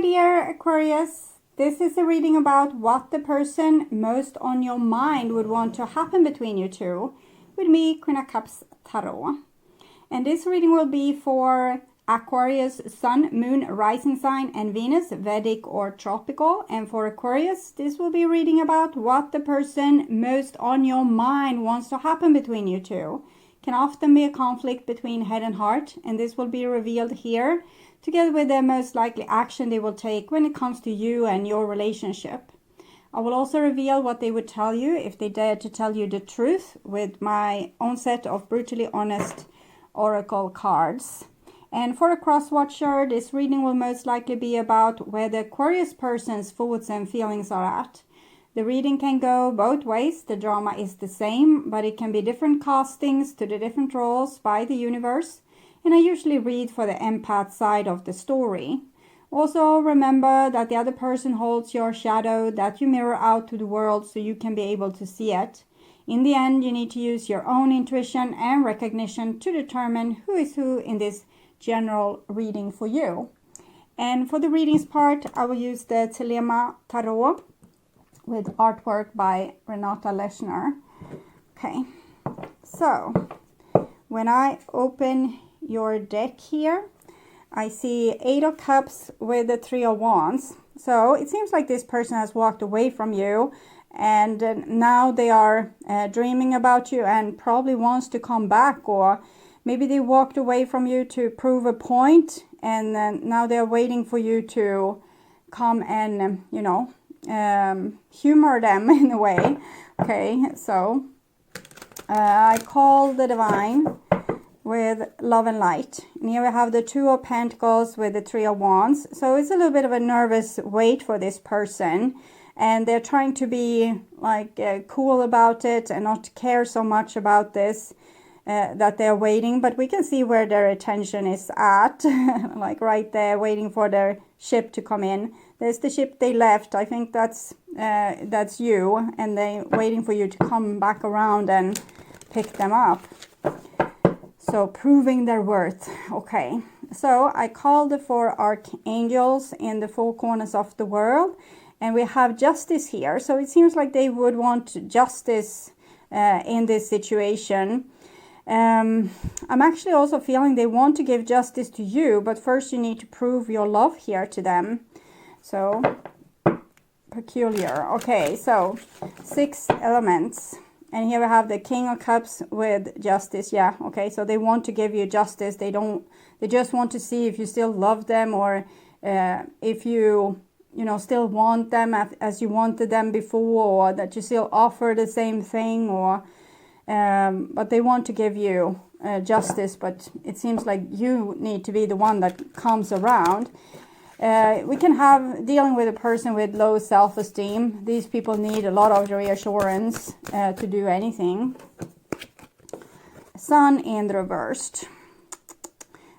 dear Aquarius. This is a reading about what the person most on your mind would want to happen between you two with me, Queen of Cups Tarot. And this reading will be for Aquarius, Sun, Moon, Rising Sign, and Venus, Vedic or Tropical. And for Aquarius, this will be a reading about what the person most on your mind wants to happen between you two. Can often be a conflict between head and heart, and this will be revealed here, together with the most likely action they will take when it comes to you and your relationship. I will also reveal what they would tell you if they dare to tell you the truth with my own set of brutally honest oracle cards. And for a cross-watcher, this reading will most likely be about where the Aquarius person's thoughts and feelings are at. The reading can go both ways. The drama is the same, but it can be different castings to the different roles by the universe. And I usually read for the empath side of the story. Also remember that the other person holds your shadow that you mirror out to the world so you can be able to see it. In the end, you need to use your own intuition and recognition to determine who is who in this general reading for you. And for the readings part, I will use the THELEMA Tarot with artwork by Renata Leshner. Okay, so when I open your deck here, I see 8 of Cups with the 3 of Wands. So it seems like this person has walked away from you, and now they are dreaming about you and probably wants to come back, or maybe they walked away from you to prove a point, and now they're waiting for you to come and, humor them in a way. Okay, so I call the Divine with Love and Light. And here we have the 2 of Pentacles with the 3 of Wands. So it's a little bit of a nervous wait for this person. And they're trying to be like cool about it and not care so much about this, that they're waiting. But we can see where their attention is at, like right there, waiting for their ship to come in. There's the ship they left. I think that's you, and they're waiting for you to come back around and pick them up. So proving their worth. Okay, so I call the 4 archangels in the 4 corners of the world, and we have justice here. So it seems like they would want justice in this situation. I'm actually also feeling they want to give justice to you, but first you need to prove your love here to them. So peculiar. Okay, so 6 elements. And here we have the King of Cups with justice. Yeah, okay, so they want to give you justice. They just want to see if you still love them, or if you still want them as you wanted them before, or that you still offer the same thing, or but they want to give you justice, but it seems like you need to be the one that comes around. We can have dealing with a person with low self-esteem. These people need a lot of reassurance to do anything. Sun in the reversed.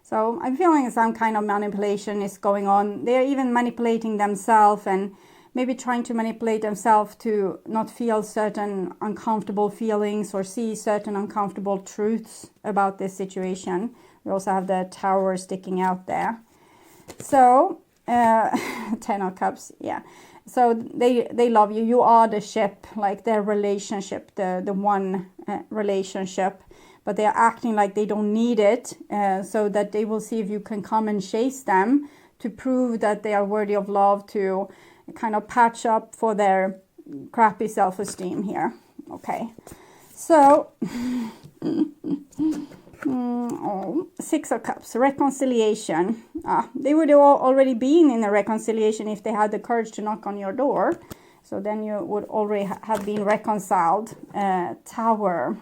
So I'm feeling some kind of manipulation is going on. They're even manipulating themselves, and maybe trying to manipulate themselves to not feel certain uncomfortable feelings or see certain uncomfortable truths about this situation. We also have the Tower sticking out there. So 10 of Cups, yeah. So they love you. You are the ship, like their relationship, the one relationship. But they are acting like they don't need it, so that they will see if you can come and chase them to prove that they are worthy of love, to kind of patch up for their crappy self-esteem here. Okay, so 6 of Cups, reconciliation. They would have already been in a reconciliation if they had the courage to knock on your door. So then you would already have been reconciled. Tower,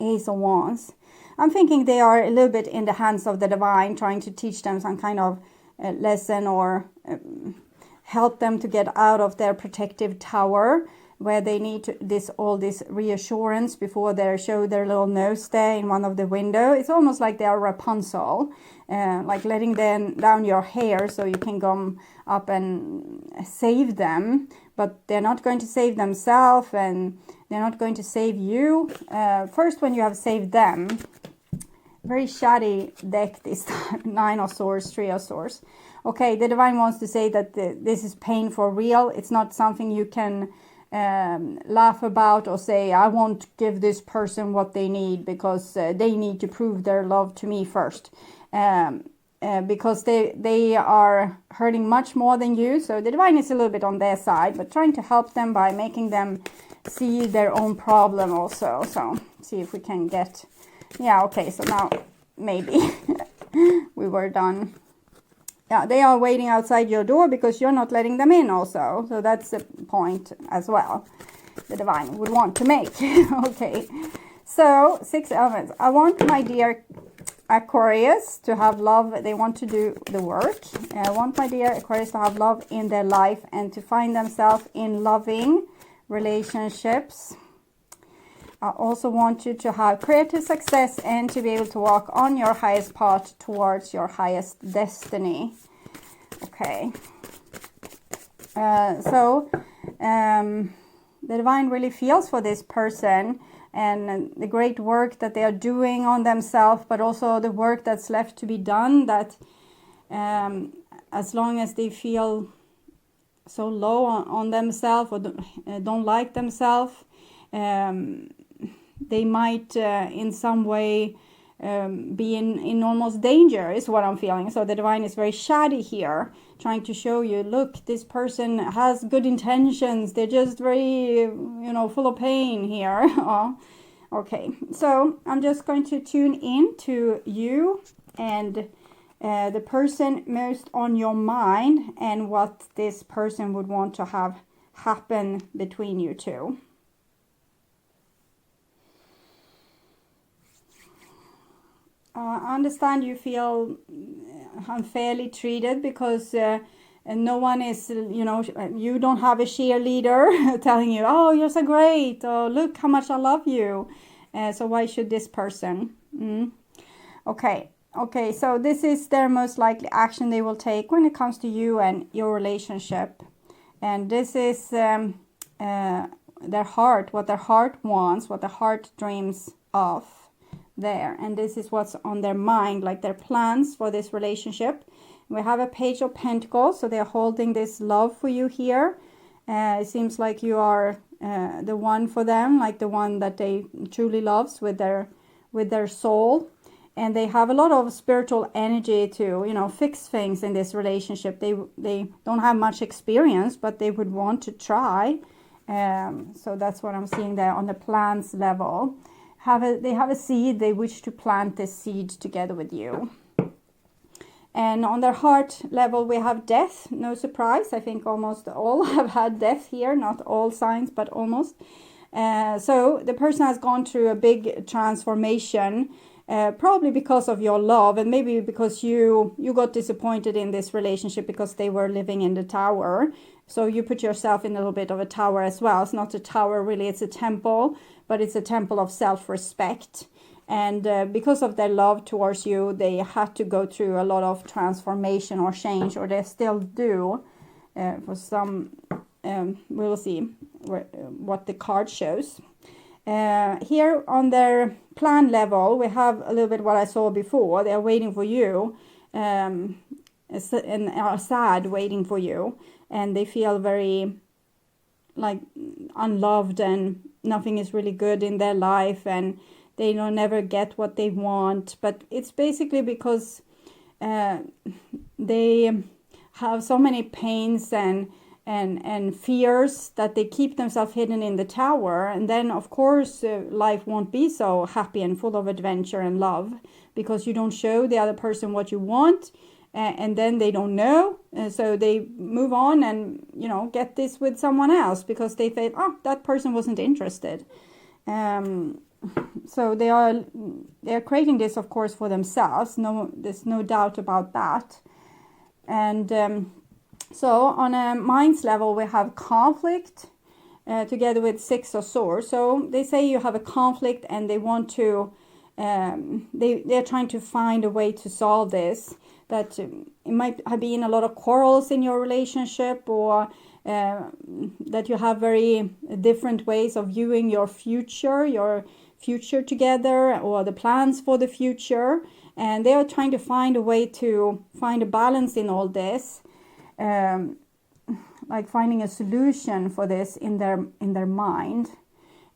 Ace of Wands. I'm thinking they are a little bit in the hands of the Divine, trying to teach them some kind of lesson, or help them to get out of their protective tower, where they need all this reassurance before they show their little nose there in one of the window. It's almost like they are Rapunzel, like letting them down your hair so you can come up and save them. But they're not going to save themselves, and they're not going to save you. First, when you have saved them. Very shoddy deck this time. 9 of Swords, 3 of Swords. okay, the divine wants to say that this is pain for real. It's not something you can laugh about or say, I won't give this person what they need because they need to prove their love to me first. Because they are hurting much more than you. So the divine is a little bit on their side, but trying to help them by making them see their own problem also. So see if we can get, yeah, okay, so now maybe we were done. Yeah, they are waiting outside your door because you're not letting them in also. So that's the point as well the divine would want to make. Okay, so 6 elements. I want my dear Aquarius to have love. They want to do the work. I want my dear Aquarius to have love in their life and to find themselves in loving relationships. I also want you to have creative success and to be able to walk on your highest path towards your highest destiny. Okay. So the divine really feels for this person and the great work that they are doing on themselves, but also the work that's left to be done, that as long as they feel so low on themselves or don't like themselves, they might in some way be in almost danger, is what I'm feeling. So the divine is very shady here, trying to show you, look, this person has good intentions, they're just very, full of pain here. Oh, okay, so I'm just going to tune in to you and the person most on your mind and what this person would want to have happen between you two. I understand you feel unfairly treated because no one is, you don't have a cheerleader telling you, oh, you're so great, oh, look how much I love you. So why should this person? Okay, so this is their most likely action they will take when it comes to you and your relationship. And this is their heart, what their heart wants, what their heart dreams of. There, and this is what's on their mind, like their plans for this relationship. We have a Page of Pentacles, so they're holding this love for you here. It seems like you are the one for them, like the one that they truly loves with their soul. And they have a lot of spiritual energy to fix things in this relationship. They don't have much experience, but they would want to try. So that's what I'm seeing there on the plans level. They have a seed, they wish to plant this seed together with you. And on their heart level we have death, no surprise. I think almost all have had death here, not all signs, but almost. So the person has gone through a big transformation, probably because of your love, and maybe because you got disappointed in this relationship because they were living in the tower. So you put yourself in a little bit of a tower as well. It's not a tower really, it's a temple, but it's a temple of self-respect. And because of their love towards you, they had to go through a lot of transformation or change, or they still do. For some, we'll see what the card shows. Here on their plan level, we have a little bit what I saw before. They're waiting for you and are sad waiting for you. And they feel very like unloved and nothing is really good in their life and they don't never get what they want. But it's basically because they have so many pains and fears that they keep themselves hidden in the tower. And then of course life won't be so happy and full of adventure and love because you don't show the other person what you want. And then they don't know, so they move on and get this with someone else because they think, oh, that person wasn't interested. So they are creating this, of course, for themselves. There's no doubt about that. And so on a minds level, we have conflict together with 6 of Swords. So they say you have a conflict and they want to, they're trying to find a way to solve this. That it might have been a lot of quarrels in your relationship, or that you have very different ways of viewing your future together, or the plans for the future. and they are trying to find a way to find a balance in all this, like finding a solution for this in their mind.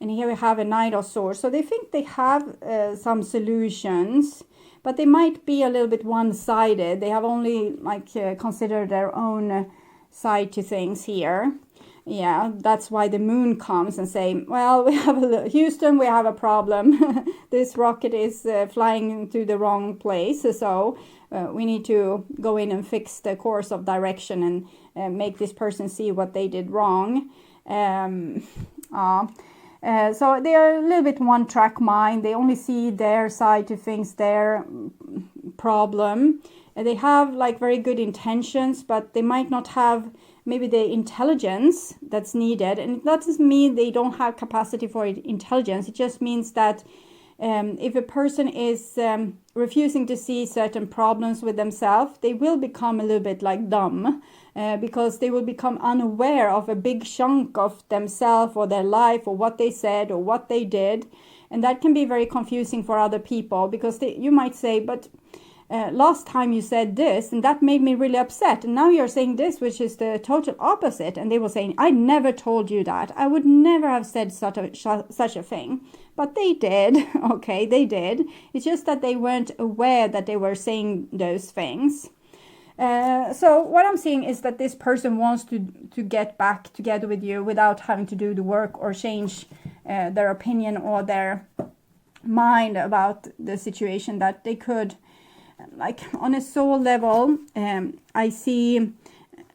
And here we have a Knight of Swords. So they think they have some solutions, but they might be a little bit one-sided. They have only like considered their own side to things here. Yeah, that's why the moon comes and say, well, we have Houston, we have a problem. This rocket is flying to the wrong place, so we need to go in and fix the course of direction and make this person see what they did wrong. So they are a little bit one-track mind. They only see their side to things, their problem. They have like very good intentions, but they might not have maybe the intelligence that's needed. And that doesn't mean they don't have capacity for intelligence. It just means that if a person is refusing to see certain problems with themselves, they will become a little bit like dumb, because they will become unaware of a big chunk of themselves or their life or what they said or what they did. And that can be very confusing for other people, because you might say, but last time you said this and that made me really upset, and now you're saying this, which is the total opposite. And they will say, I never told you that. I would never have said such a thing. But they did. Okay, they did. It's just that they weren't aware that they were saying those things. So what I'm seeing is that this person wants to get back together with you without having to do the work or change their opinion or their mind about the situation, that they could, like on a soul level, I see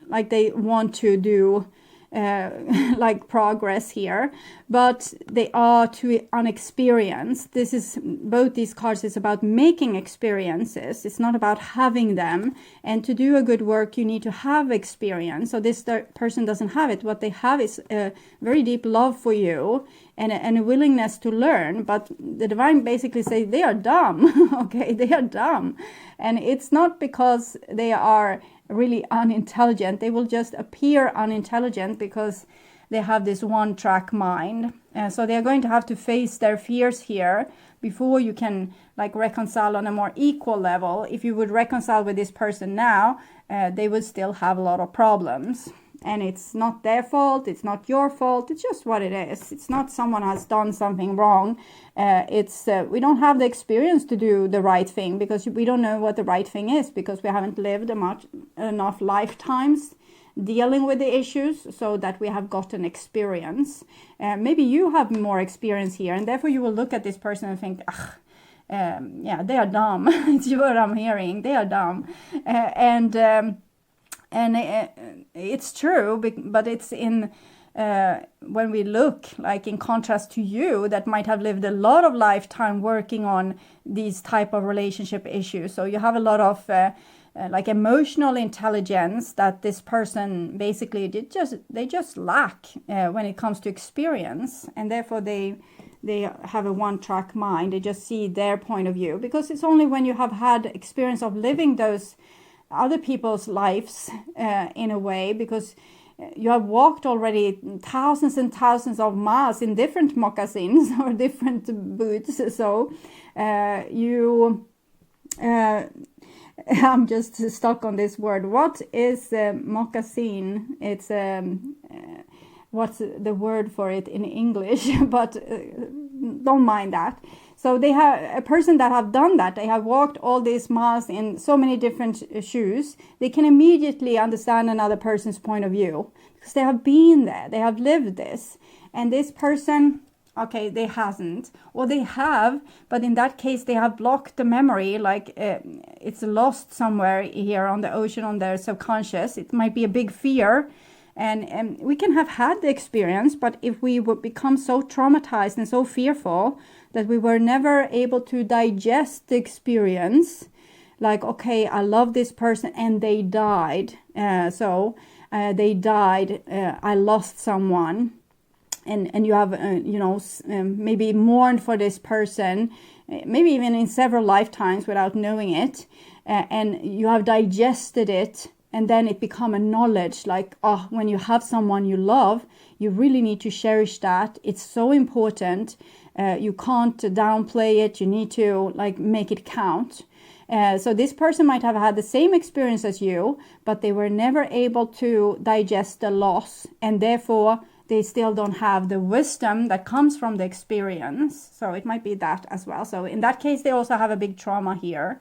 like they want to do like progress here, but they are too unexperienced. This is, both these cards is about making experiences. It's not about having them. And to do a good work, you need to have experience. So this person doesn't have it. What they have is a very deep love for you and a willingness to learn. But the divine basically say they are dumb. Okay, they are dumb. And it's not because they are really unintelligent. They will just appear unintelligent because they have this one-track mind. So they are going to have to face their fears here before you can like reconcile on a more equal level. If you would reconcile with this person now, they would still have a lot of problems. And it's not their fault, it's not your fault, it's just what it is. It's not someone has done something wrong. We don't have the experience to do the right thing, because we don't know what the right thing is, because we haven't lived enough lifetimes dealing with the issues so that we have gotten experience. Maybe you have more experience here, and therefore you will look at this person and think, yeah, they are dumb. It's what I'm hearing, they are dumb. And it's true, but it's in when we look like in contrast to you that might have lived a lot of lifetime working on these type of relationship issues. So you have a lot of like emotional intelligence that this person basically they just lack when it comes to experience, and therefore they have a one-track mind. They just see their point of view, because it's only when you have had experience of living those other people's lives in a way, because you have walked already thousands and thousands of miles in different moccasins or different boots. So I'm just stuck on this word. What is moccasin? It's what's the word for it in English? But don't mind that. So they have a person that have done that. They have walked all these miles in so many different shoes. They can immediately understand another person's point of view, because they have been there. They have lived this. And this person, okay, they hasn't. Or they have, but in that case, they have blocked the memory. Like it's lost somewhere here on the ocean, on their subconscious. It might be a big fear. And we can have had the experience, but if we would become so traumatized and so fearful that we were never able to digest the experience, like, okay, I love this person and they died. They died, I lost someone. And you have, maybe mourned for this person, maybe even in several lifetimes without knowing it. And you have digested it. And then it become a knowledge, like, oh, when you have someone you love, you really need to cherish that. It's so important. You can't downplay it. You need to like make it count. So this person might have had the same experience as you, but they were never able to digest the loss, and therefore they still don't have the wisdom that comes from the experience. So it might be that as well. So in that case, they also have a big trauma here.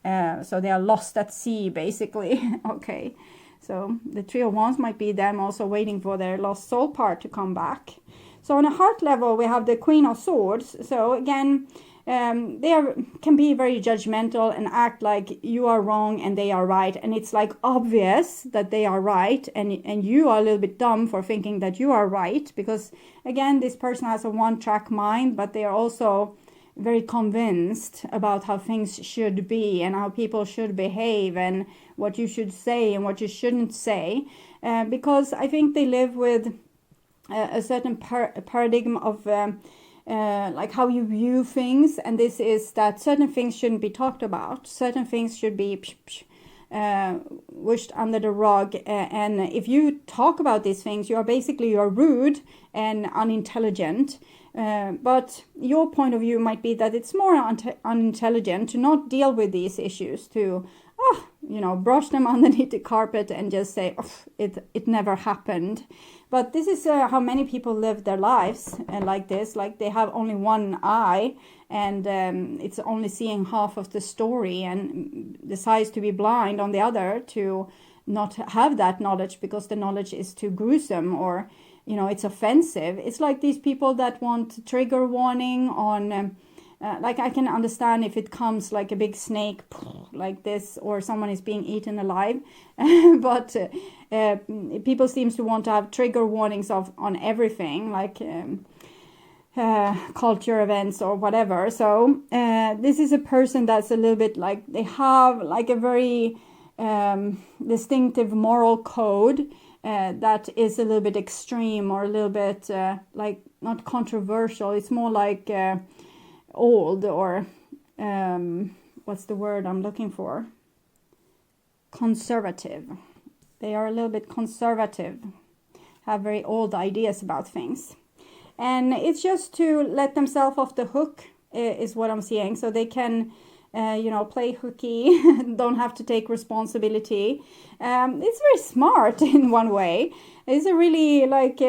So they are lost at sea, basically. Okay, so the Three of Wands might be them also waiting for their lost soul part to come back. So on a heart level, we have the Queen of Swords. So again, can be very judgmental and act like you are wrong and they are right, and it's like obvious that they are right, and you are a little bit dumb for thinking that you are right, because again, this person has a one-track mind, but they are also very convinced about how things should be and how people should behave and what you should say and what you shouldn't say, because I think they live with a certain paradigm of like how you view things, and this is that certain things shouldn't be talked about, certain things should be wished under the rug, and if you talk about these things, you are rude and unintelligent. But your point of view might be that it's more unintelligent to not deal with these issues, to brush them underneath the carpet and just say, oh, it never happened. But this is how many people live their lives like this, like they have only one eye, and it's only seeing half of the story, and decides to be blind on the other, to not have that knowledge because the knowledge is too gruesome, or it's offensive. It's like these people that want trigger warning on like I can understand if it comes like a big snake like this, or someone is being eaten alive, but people seems to want to have trigger warnings on everything, like culture events or whatever. So this is a person that's a little bit like, they have like a very distinctive moral code that is a little bit extreme, or a little bit like not controversial. It's more like old, or what's the word I'm looking for? Conservative. They are a little bit conservative, have very old ideas about things, and it's just to let themselves off the hook is what I'm seeing, so they can play hooky, don't have to take responsibility. It's very smart in one way. It's a really like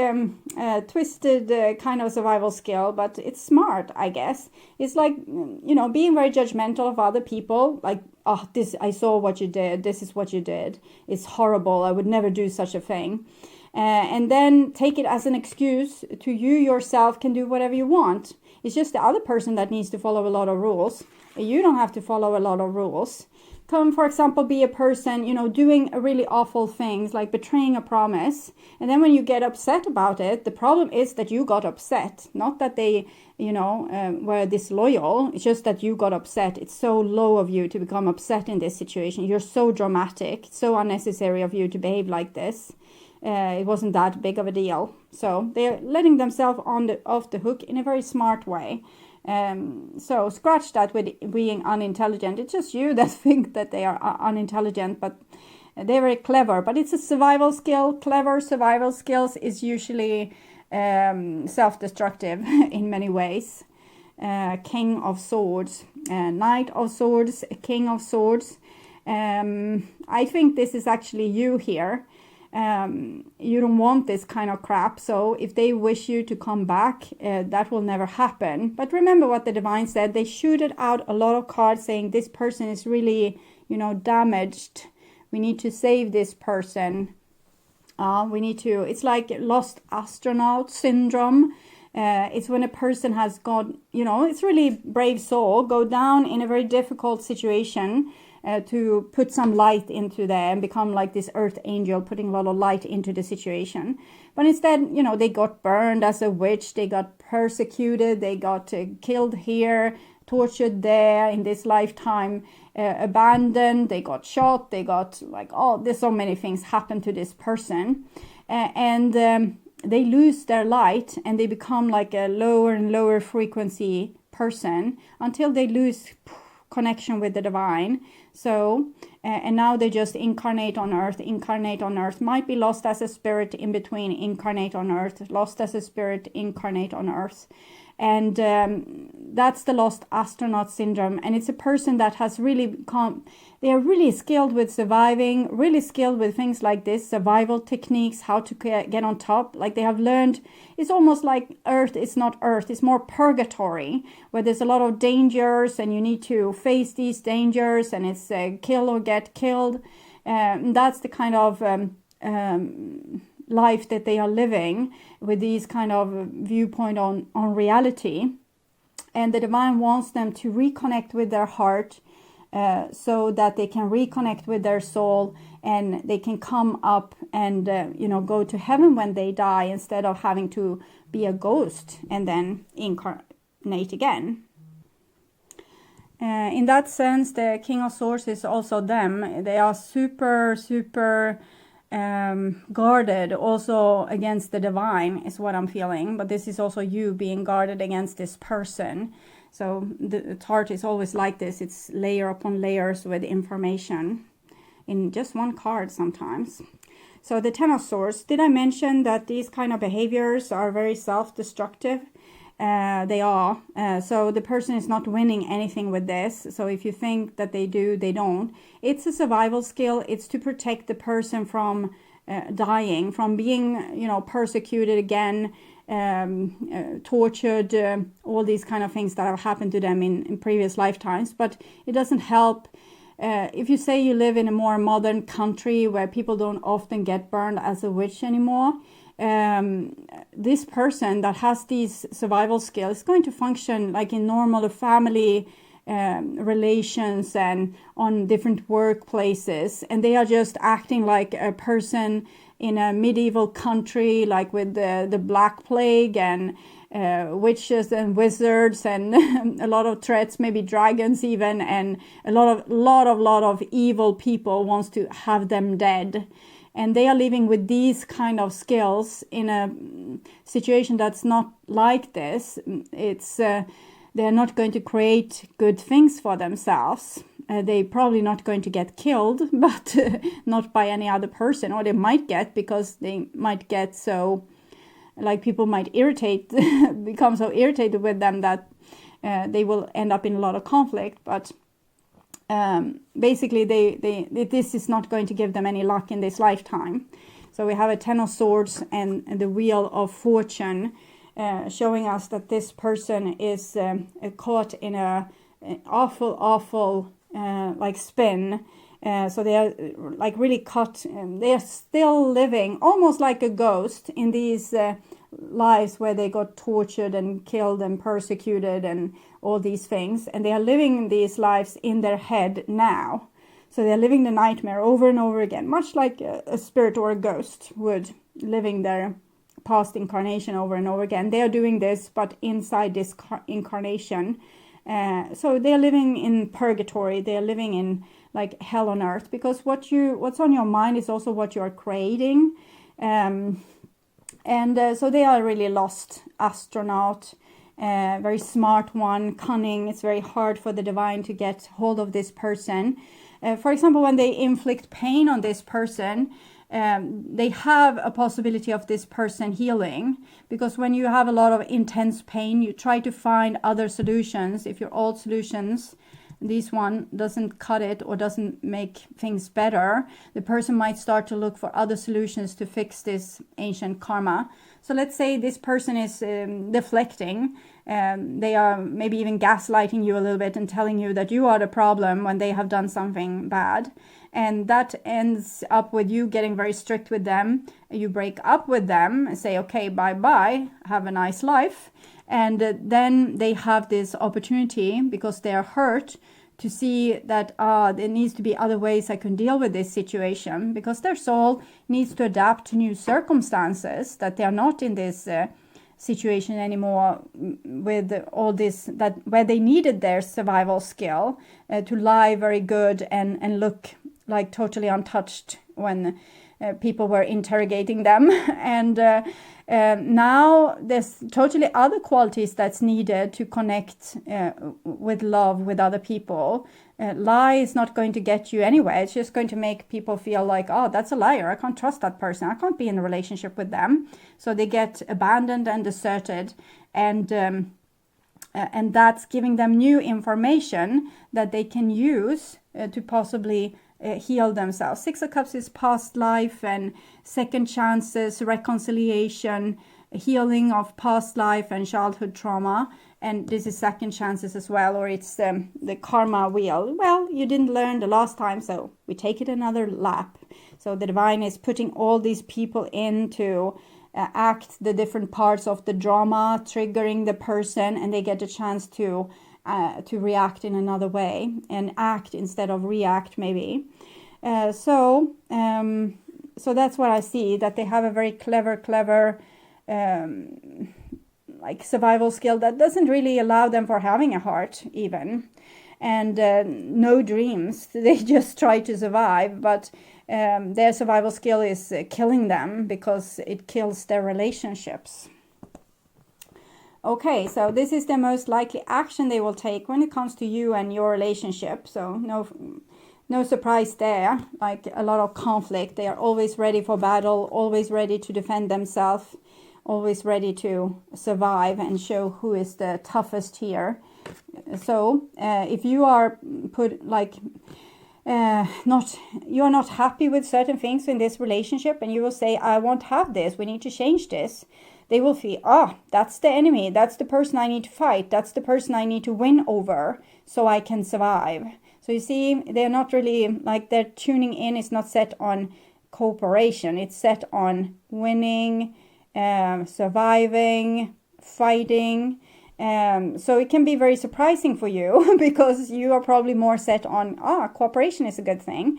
twisted kind of survival skill, but it's smart, I guess. It's like, being very judgmental of other people, like, oh, this, I saw what you did, this is what you did, it's horrible, I would never do such a thing. And then take it as an excuse to you yourself can do whatever you want. It's just the other person that needs to follow a lot of rules. You don't have to follow a lot of rules. Come, for example, be a person, doing really awful things, like betraying a promise. And then when you get upset about it, the problem is that you got upset. Not that they, were disloyal. It's just that you got upset. It's so low of you to become upset in this situation. You're so dramatic. It's so unnecessary of you to behave like this. It wasn't that big of a deal. So they're letting themselves off the hook in a very smart way. So scratch that with being unintelligent. It's just you that think that they are unintelligent, but they're very clever. But it's a survival skill. Clever survival skills is usually self-destructive in many ways. King of Swords, Knight of Swords, King of Swords. I think this is actually you here. You don't want this kind of crap, so if they wish you to come back, that will never happen. But remember what the divine said. They shooted out a lot of cards saying this person is really, damaged. We need to save this person. It's like lost astronaut syndrome. It's when a person has gone, it's really brave soul, go down in a very difficult situation, to put some light into there and become like this earth angel, putting a lot of light into the situation. But instead, they got burned as a witch, they got persecuted, they got killed here, tortured there in this lifetime, abandoned, they got shot, they got there's so many things happened to this person. And they lose their light, and they become like a lower and lower frequency person until they lose connection with the divine. So and now they just incarnate on earth, might be lost as a spirit in between, incarnate on earth, lost as a spirit, incarnate on earth. And that's the lost astronaut syndrome. And it's a person that has really they are really skilled with surviving, really skilled with things like this, survival techniques, how to get on top. Like they have learned, it's almost like Earth is not Earth, it's more purgatory, where there's a lot of dangers and you need to face these dangers, and it's kill or get killed. That's the kind of life that they are living, with these kind of viewpoint on reality. And the divine wants them to reconnect with their heart, so that they can reconnect with their soul, and they can come up and go to heaven when they die, instead of having to be a ghost and then incarnate again. In that sense, the King of Swords is also them. They are super guarded also against the divine, is what I'm feeling. But this is also you being guarded against this person. So the heart is always like this. It's layer upon layers with information in just one card sometimes. So the Ten of Swords, did I mention that these kind of behaviors are very self-destructive? They are. So the person is not winning anything with this. So if you think that they do, they don't. It's a survival skill. It's to protect the person from dying, from being, persecuted again, tortured, all these kind of things that have happened to them in previous lifetimes. But it doesn't help. If you say you live in a more modern country where people don't often get burned as a witch anymore, this person that has these survival skills is going to function like in normal family relations and on different workplaces, and they are just acting like a person in a medieval country, like with the Black Plague and witches and wizards and a lot of threats, maybe dragons even, and a lot of evil people wants to have them dead. And they are living with these kind of skills in a situation that's not like this. It's they're not going to create good things for themselves. They're probably not going to get killed, but not by any other person. Or they might get, because they might get so, like people might become so irritated with them that they will end up in a lot of conflict. But basically this is not going to give them any luck in this lifetime. So we have a Ten of Swords and the Wheel of Fortune, showing us that this person is caught in an awful like spin. So they are like really caught. They are still living almost like a ghost in these lives where they got tortured and killed and persecuted and all these things, and they are living these lives in their head now. So they're living the nightmare over and over again, much like a spirit or a ghost would, living their past incarnation over and over again. They are doing this, but inside this incarnation. So they are living in purgatory. They are living in like hell on earth, because what's on your mind is also what you are creating. So they are really lost astronaut, very smart one, cunning. It's very hard for the divine to get hold of this person. For example, when they inflict pain on this person, they have a possibility of this person healing, because when you have a lot of intense pain, you try to find other solutions. If your old solutions, this one doesn't cut it or doesn't make things better, the person might start to look for other solutions to fix this ancient karma. So let's say this person is deflecting. They are maybe even gaslighting you a little bit and telling you that you are the problem when they have done something bad. And that ends up with you getting very strict with them. You break up with them and say, okay, bye-bye, have a nice life. And then they have this opportunity, because they are hurt, to see that there needs to be other ways I can deal with this situation, because their soul needs to adapt to new circumstances, that they are not in this situation anymore with all this, that where they needed their survival skill to lie very good and look like totally untouched when people were interrogating them. And now there's totally other qualities that's needed to connect with love with other people. Lie is not going to get you anywhere. It's just going to make people feel like, oh, that's a liar. I can't trust that person. I can't be in a relationship with them. So they get abandoned and deserted. And and that's giving them new information that they can use to possibly heal themselves. Six of Cups is past life and second chances, reconciliation, healing of past life and childhood trauma. And this is second chances as well, or it's the karma wheel. Well, you didn't learn the last time, so we take it another lap. So the divine is putting all these people in to act the different parts of the drama, triggering the person, and they get a chance to react in another way and act instead of react, maybe. So that's what I see, that they have a very clever like survival skill that doesn't really allow them for having a heart even, and no dreams. They just try to survive, but their survival skill is killing them because it kills their relationships. Okay, so this is the most likely action they will take when it comes to you and your relationship. So no surprise there, like a lot of conflict. They are always ready for battle, always ready to defend themselves, always ready to survive and show who is the toughest here. So if you are put like you're not happy with certain things in this relationship, and you will say, I won't have this, we need to change this, they will feel, that's the enemy, that's the person I need to fight, that's the person I need to win over so I can survive. So you see, they're not really, like, their tuning in is not set on cooperation, it's set on winning, surviving, fighting. So it can be very surprising for you because you are probably more set on, cooperation is a good thing.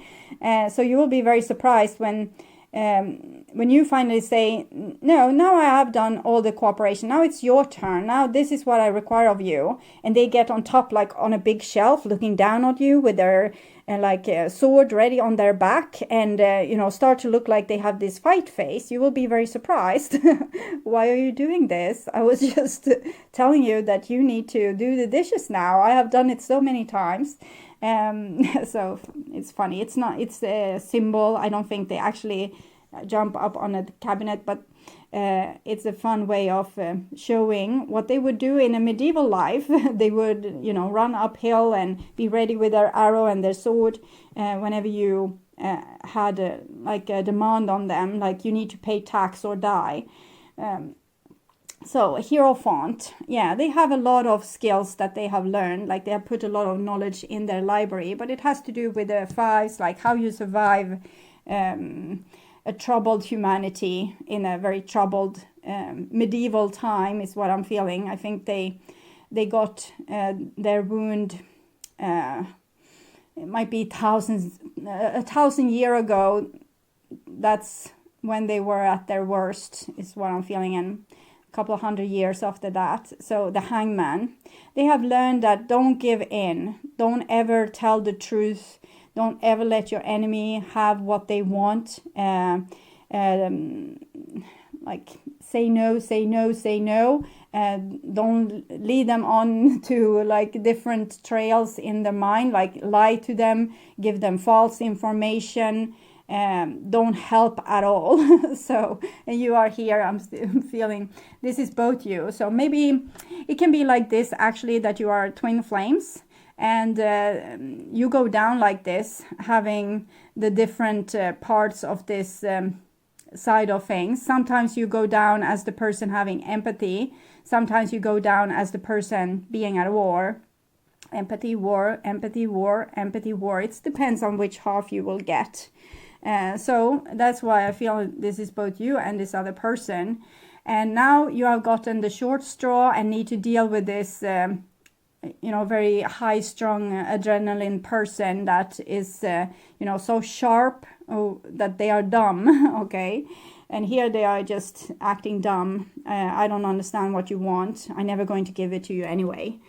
So you will be very surprised when you finally say, no, now I have done all the cooperation. Now it's your turn. Now this is what I require of you. And they get on top, like on a big shelf, looking down at you with their like a sword ready on their back, and start to look like they have this fight face. You will be very surprised. Why are you doing this? I was just telling you that you need to do the dishes now. I have done it so many times. So it's funny. It's a symbol. I don't think they actually jump up on a cabinet, but it's a fun way of showing what they would do in a medieval life. They would, run uphill and be ready with their arrow and their sword whenever you had a demand on them, like you need to pay tax or die. So Hierophant, they have a lot of skills that they have learned, like they have put a lot of knowledge in their library, but it has to do with the fives, like how you survive a troubled humanity in a very troubled medieval time is what I'm feeling. I think they got their wound, it might be 1,000 years ago. That's when they were at their worst is what I'm feeling, and a couple of 100 years after that. So the Hangman, they have learned that don't give in, don't ever tell the truth, don't ever let your enemy have what they want. Like say no, say no, say no. Don't lead them on to like different trails in their mind, like lie to them, give them false information. Don't help at all. So, and you are here, I'm feeling this is both you. So maybe it can be like this actually, that you are twin flames. And you go down like this, having the different parts of this side of things. Sometimes you go down as the person having empathy. Sometimes you go down as the person being at war. Empathy, war, empathy, war, empathy, war. It depends on which half you will get. So that's why I feel this is both you and this other person. And now you have gotten the short straw and need to deal with this very high-strung adrenaline person that is, so sharp that they are dumb, okay? And here they are just acting dumb. I don't understand what you want. I'm never going to give it to you anyway.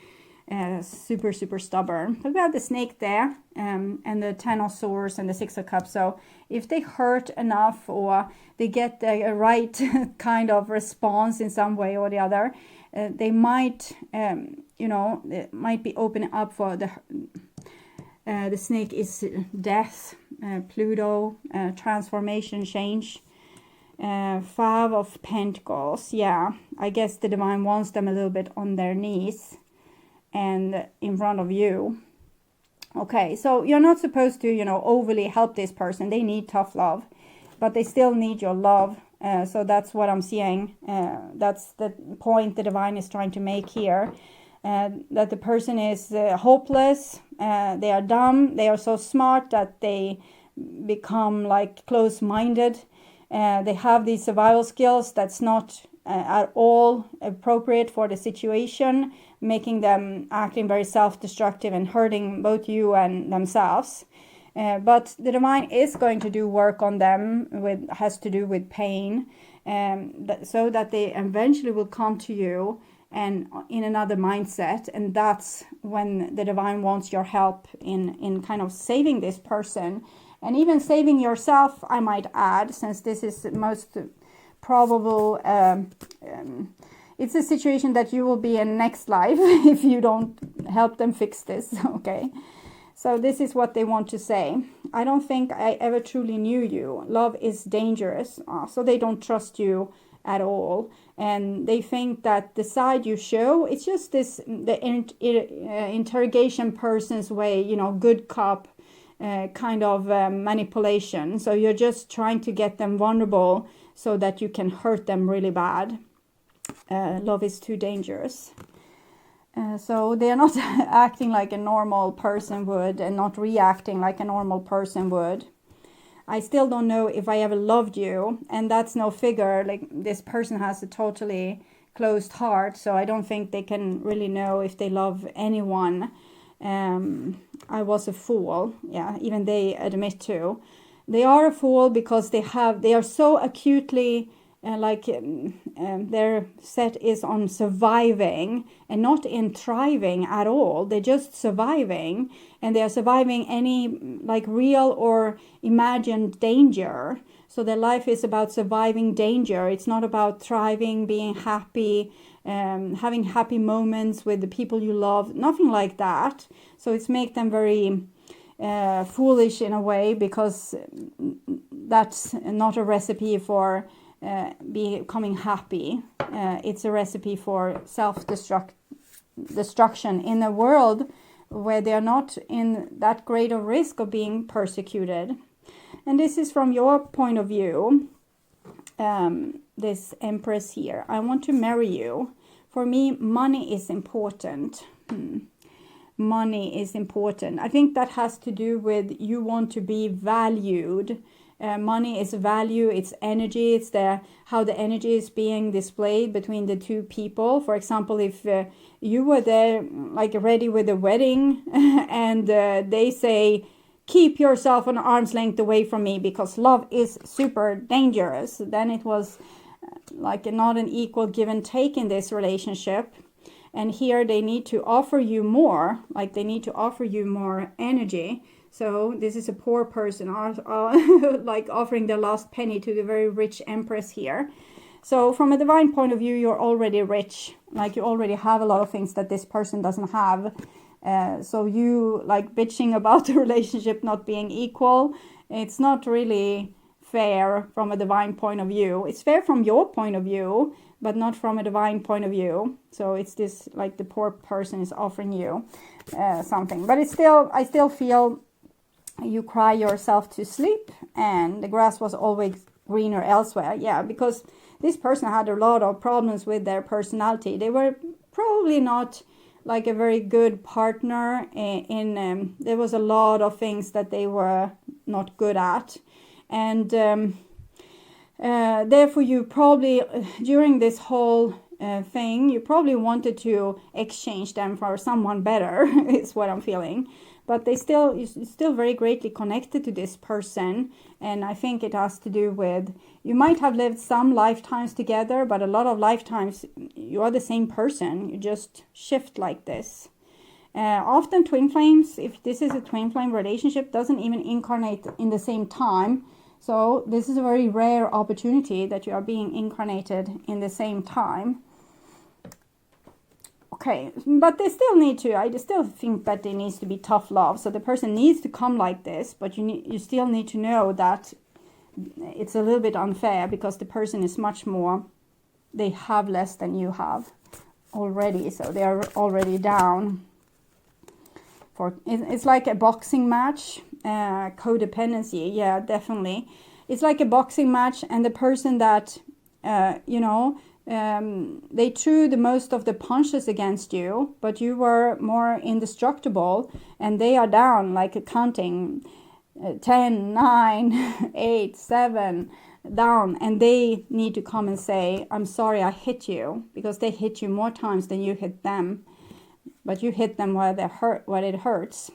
Super, super stubborn. But we have the snake there, and the 10 of swords and the 6 of cups. So if they hurt enough, or they get the right kind of response in some way or the other, they might, it might be opening up for the snake is death, Pluto, transformation, change, 5 of Pentacles. Yeah, I guess the divine wants them a little bit on their knees. and in front of you. Okay, so you're not supposed to, you know, overly help this person. They need tough love, but they still need your love. So that's what I'm seeing. That's the point the divine is trying to make here. That the person is hopeless. They are dumb. They are so smart that they become like close-minded. They have these survival skills that's not at all appropriate for the situation, making them acting very self-destructive and hurting both you and themselves. But the divine is going to do work on them, has to do with pain, so that they eventually will come to you and in another mindset. And that's when the divine wants your help in kind of saving this person, and even saving yourself, I might add, since this is the most probable. It's a situation that you will be in next life if you don't help them fix this. Okay, so this is what they want to say. I don't think I ever truly knew you. Love is dangerous. So they don't trust you at all, and they think that the side you show, it's just this the interrogation person's way, you know, good cop kind of manipulation. So you're just trying to get them vulnerable so that you can hurt them really bad. Love is too dangerous. So they are not acting like a normal person would, and not reacting like a normal person would. I still don't know if I ever loved you, and that's no figure. Like, this person has a totally closed heart, so I don't think they can really know if they love anyone. I was a fool. Yeah, even they admit to. They are a fool because they are so acutely their set is on surviving and not in thriving at all. They're just surviving, and they are surviving any like real or imagined danger. So their life is about surviving danger. It's not about thriving, being happy, having happy moments with the people you love, nothing like that. So it's make them very foolish in a way, because that's not a recipe for becoming happy. It's a recipe for self-destruction in a world where they're not in that great of risk of being persecuted. And this is from your point of view, this Empress here. I want to marry you. For me, money is important. Money is important. I think that has to do with you want to be valued. Money is value, it's energy, it's how the energy is being displayed between the two people. For example, if you were there like ready with a wedding and they say, keep yourself an arm's length away from me because love is super dangerous, then it was like not an equal give and take in this relationship. And here they need to offer you more, like they need to offer you more energy. So this is a poor person like offering their last penny to the very rich Empress here. So from a divine point of view, you're already rich. Like you already have a lot of things that this person doesn't have. So you like bitching about the relationship not being equal. It's not really fair from a divine point of view. It's fair from your point of view, but not from a divine point of view. So it's this like the poor person is offering you something. But it's still, I still feel you cry yourself to sleep and the grass was always greener elsewhere. Yeah, because this person had a lot of problems with their personality. They were probably not like a very good partner in there was a lot of things that they were not good at. And therefore you probably, during this whole thing, you probably wanted to exchange them for someone better, is what I'm feeling. But you're still very greatly connected to this person. And I think it has to do with, you might have lived some lifetimes together, but a lot of lifetimes you are the same person. You just shift like this. Often twin flames, if this is a twin flame relationship, doesn't even incarnate in the same time. So this is a very rare opportunity that you are being incarnated in the same time. Okay, but they still need to, I still think that there needs to be tough love. So the person needs to come like this, but you still need to know that it's a little bit unfair because the person is much more, they have less than you have already. So they are already down. it's like a boxing match. Codependency, yeah, definitely. It's like a boxing match, and the person that they threw the most of the punches against you, but you were more indestructible, and they are down, like counting 10, 9, 8, 7 down, and they need to come and say, I'm sorry I hit you, because they hit you more times than you hit them, but you hit them where it hurts.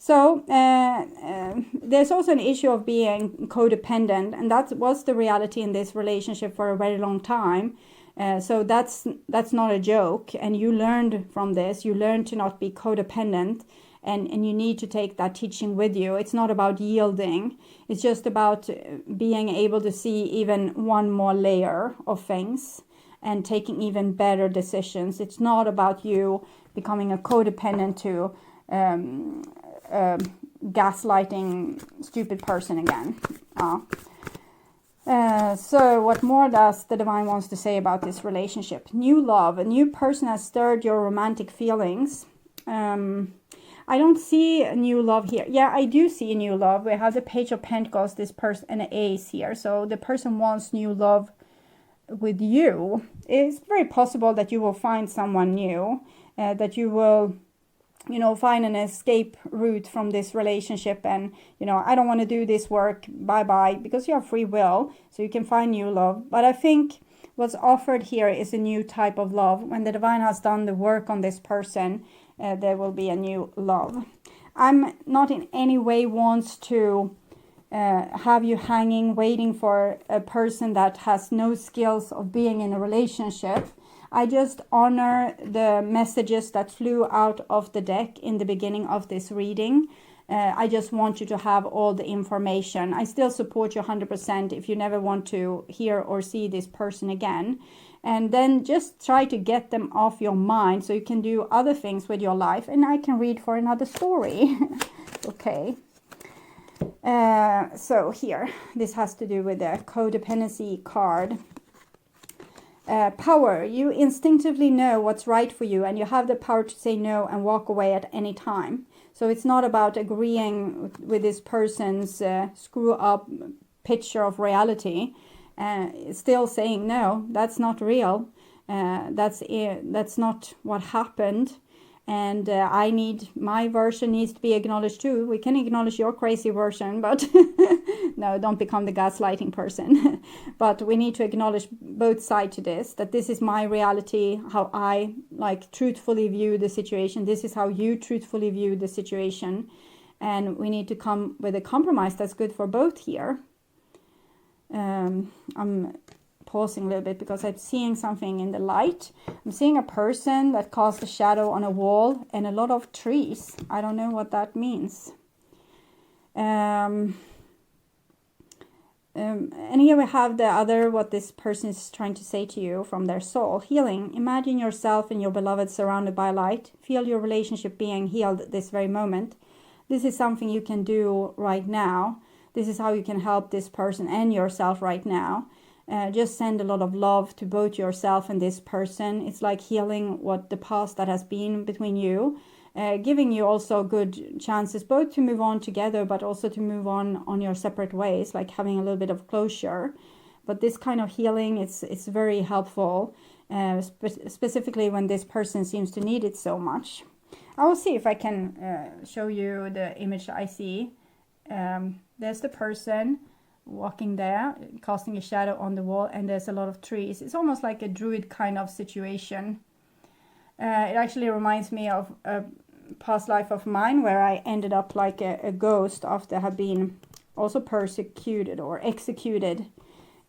So there's also an issue of being codependent, and that was the reality in this relationship for a very long time. So that's not a joke, and you learned from this. You learned to not be codependent, and you need to take that teaching with you. It's not about yielding. It's just about being able to see even one more layer of things and taking even better decisions. It's not about you becoming a codependent to gaslighting stupid person again. So what more does the divine wants to say about this relationship? New love. A new person has stirred your romantic feelings. I don't see a new love here. Yeah, I do see a new love. We have the Page of Pentacles, this person, and an ace here. So the person wants new love with you. It's very possible that you will find someone new, that you will find an escape route from this relationship, and I don't want to do this work, bye, because you have free will, so you can find new love. But I think what's offered here is a new type of love. When the divine has done the work on this person, there will be a new love. I'm not in any way wants to have you hanging, waiting for a person that has no skills of being in a relationship. I just honor the messages that flew out of the deck in the beginning of this reading. I just want you to have all the information. I still support you 100% if you never want to hear or see this person again. And then just try to get them off your mind so you can do other things with your life. And I can read for another story. Okay. So here, this has to do with the codependency card. Power. You instinctively know what's right for you, and you have the power to say no and walk away at any time. So it's not about agreeing with this person's screw up picture of reality. Still saying no, that's not real. That's not what happened. And my version needs to be acknowledged too. We can acknowledge your crazy version, but no, don't become the gaslighting person. But we need to acknowledge both sides to this, that this is my reality, how I truthfully view the situation. This is how you truthfully view the situation. And we need to come with a compromise that's good for both here. I'm pausing a little bit because I'm seeing something in the light. I'm seeing a person that casts a shadow on a wall and a lot of trees. I don't know what that means. And here we have the other, what this person is trying to say to you from their soul. Healing. Imagine yourself and your beloved surrounded by light. Feel your relationship being healed this very moment. This is something you can do right now. This is how you can help this person and yourself right now. Just send a lot of love to both yourself and this person. It's like healing what the past that has been between you. Giving you also good chances both to move on together, but also to move on your separate ways, like having a little bit of closure. But this kind of healing, it's very helpful, specifically when this person seems to need it so much. I will see if I can show you the image I see. There's the person walking there, casting a shadow on the wall, and there's a lot of trees. It's almost like a druid kind of situation. It actually reminds me of a past life of mine where I ended up like a ghost after I had been also persecuted or executed,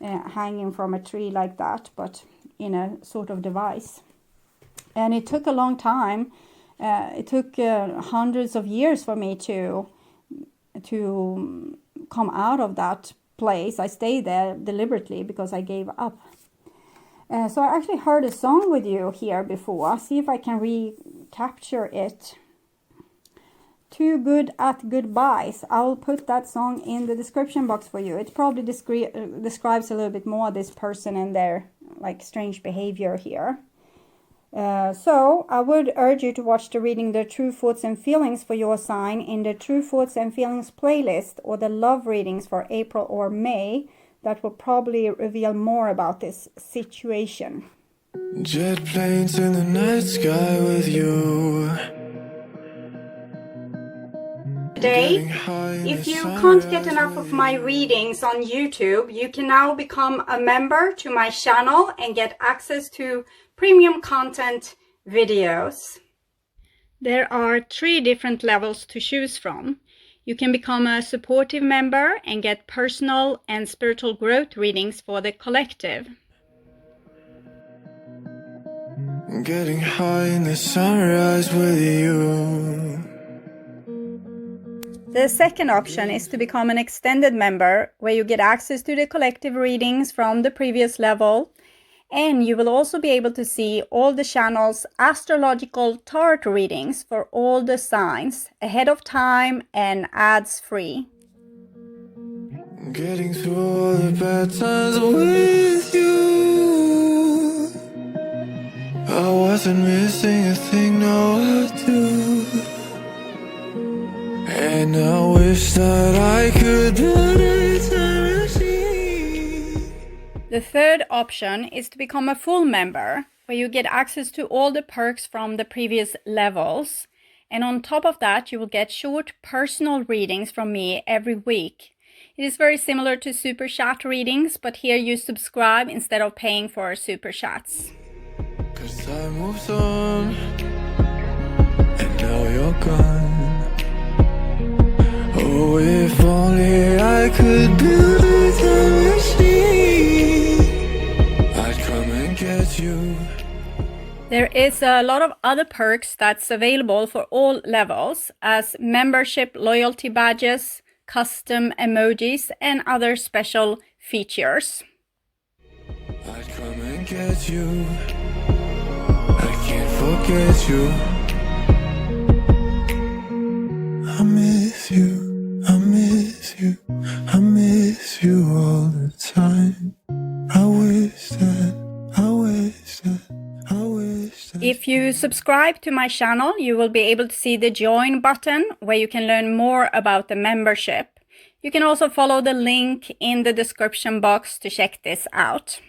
hanging from a tree like that, but in a sort of device. And it took a long time. It took hundreds of years for me to come out of that place. I stayed there deliberately because I gave up. So I actually heard a song with you here before. See if I can recapture it. Too Good at Goodbyes. I'll put that song in the description box for you. It probably describes a little bit more this person and their like strange behavior here. So I would urge you to watch the reading The True Thoughts and Feelings for your sign in the True Thoughts and Feelings playlist, or the love readings for April or May. That will probably reveal more about this situation. Jet planes in the night sky with you. Today, if you can't get enough of my readings on YouTube, you can now become a member to my channel and get access to premium content videos. There are 3 different levels to choose from. You can become a supportive member and get personal and spiritual growth readings for the collective. Getting high in the sunrise with you. The second option is to become an extended member, where you get access to the collective readings from the previous level, and you will also be able to see all the channel's astrological tarot readings for all the signs ahead of time and ads free. Getting through all the bad times with you. I wasn't missing a thing, no I do. And I wish that I could build a time machine. The third option is to become a full member, where you get access to all the perks from the previous levels. And on top of that, you will get short personal readings from me every week. It is very similar to super chat readings, but here you subscribe instead of paying for super chats. 'Cause time moves on, and now you're gone. Oh, if only I could build a time machine, I'd come and get you. There is a lot of other perks that's available for all levels, as membership loyalty badges, custom emojis, and other special features. I'd come and get you. I can't forget you. I miss you. I miss you, I miss you all the time. I wish that. If you subscribe to my channel, you will be able to see the join button, where you can learn more about the membership. You can also follow the link in the description box to check this out.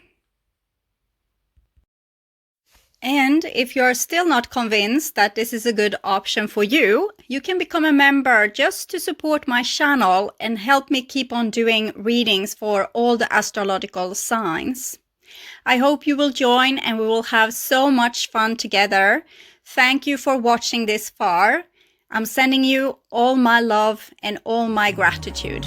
And if you are still not convinced that this is a good option for you, you can become a member just to support my channel and help me keep on doing readings for all the astrological signs. I hope you will join and we will have so much fun together. Thank you for watching this far. I'm sending you all my love and all my gratitude.